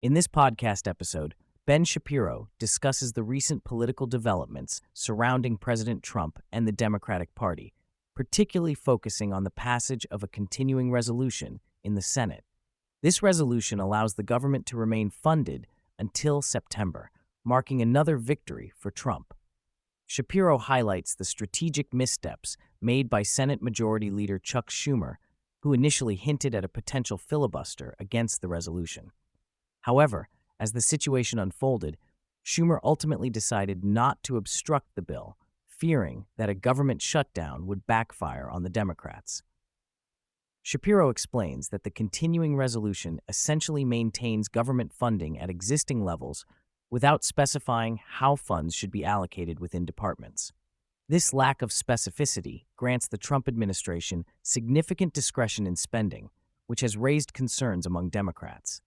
In this podcast episode, Ben Shapiro discusses the recent political developments surrounding President Trump and the Democratic Party, particularly focusing on the passage of a continuing resolution in the Senate. This resolution allows the government to remain funded until September, marking another victory for Trump. Shapiro highlights the strategic missteps made by Senate Majority Leader Chuck Schumer, who initially hinted at a potential filibuster against the resolution. However, as the situation unfolded, Schumer ultimately decided not to obstruct the bill, fearing that a government shutdown would backfire on the Democrats. Shapiro explains that the continuing resolution essentially maintains government funding at existing levels without specifying how funds should be allocated within departments. This lack of specificity grants the Trump administration significant discretion in spending, which has raised concerns among Democrats.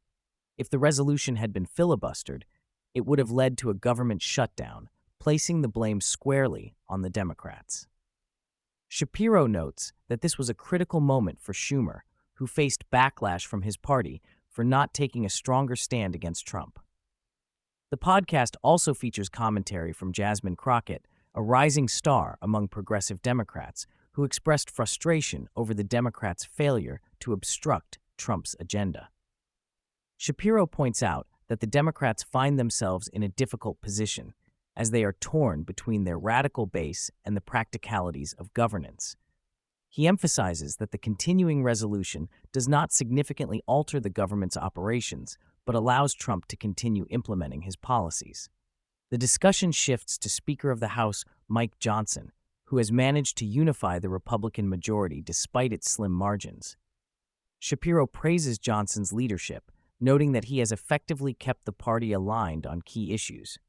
If the resolution had been filibustered, it would have led to a government shutdown, placing the blame squarely on the Democrats. Shapiro notes that this was a critical moment for Schumer, who faced backlash from his party for not taking a stronger stand against Trump. The podcast also features commentary from Jasmine Crockett, a rising star among progressive Democrats, who expressed frustration over the Democrats' failure to obstruct Trump's agenda. Shapiro points out that the Democrats find themselves in a difficult position, as they are torn between their radical base and the practicalities of governance. He emphasizes that the continuing resolution does not significantly alter the government's operations, but allows Trump to continue implementing his policies. The discussion shifts to Speaker of the House Mike Johnson, who has managed to unify the Republican majority despite its slim margins. Shapiro praises Johnson's leadership, noting that he has effectively kept the party aligned on key issues.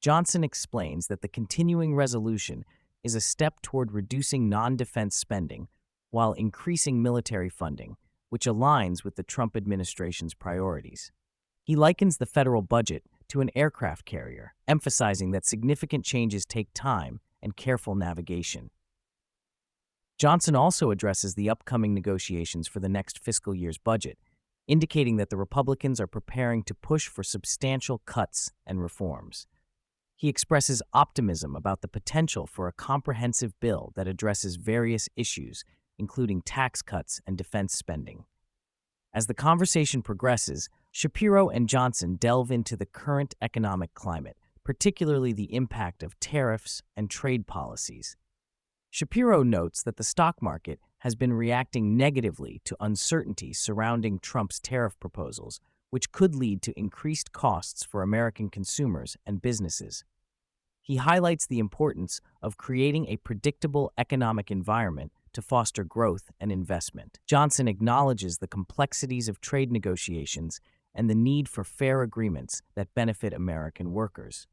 Johnson explains that the continuing resolution is a step toward reducing non-defense spending while increasing military funding, which aligns with the Trump administration's priorities. He likens the federal budget to an aircraft carrier, emphasizing that significant changes take time and careful navigation. Johnson also addresses the upcoming negotiations for the next fiscal year's budget, indicating that the Republicans are preparing to push for substantial cuts and reforms. He expresses optimism about the potential for a comprehensive bill that addresses various issues, including tax cuts and defense spending. As the conversation progresses, Shapiro and Johnson delve into the current economic climate, particularly the impact of tariffs and trade policies. Shapiro notes that the stock market has been reacting negatively to uncertainty surrounding Trump's tariff proposals, which could lead to increased costs for American consumers and businesses. He highlights the importance of creating a predictable economic environment to foster growth and investment. Johnson acknowledges the complexities of trade negotiations and the need for fair agreements that benefit American workers.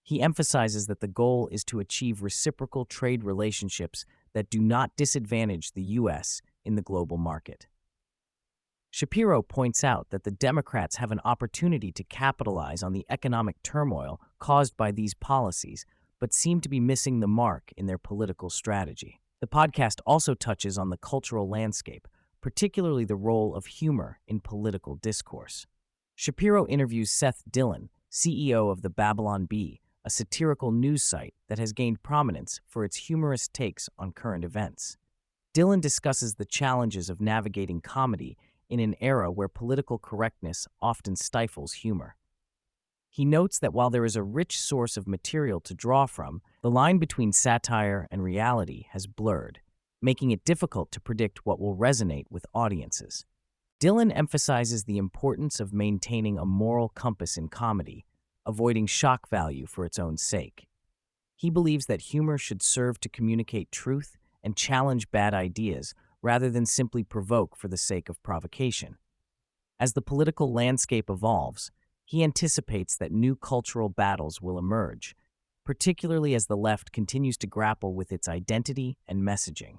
He emphasizes that the goal is to achieve reciprocal trade relationships that do not disadvantage the U.S. in the global market. Shapiro points out that the Democrats have an opportunity to capitalize on the economic turmoil caused by these policies, but seem to be missing the mark in their political strategy. The podcast also touches on the cultural landscape, particularly the role of humor in political discourse. Shapiro interviews Seth Dillon, CEO of the Babylon Bee, a satirical news site that has gained prominence for its humorous takes on current events. Dillon discusses the challenges of navigating comedy in an era where political correctness often stifles humor. He notes that while there is a rich source of material to draw from, the line between satire and reality has blurred, making it difficult to predict what will resonate with audiences. Dillon emphasizes the importance of maintaining a moral compass in comedy, avoiding shock value for its own sake. He believes that humor should serve to communicate truth and challenge bad ideas rather than simply provoke for the sake of provocation. As the political landscape evolves, he anticipates that new cultural battles will emerge, particularly as the left continues to grapple with its identity and messaging.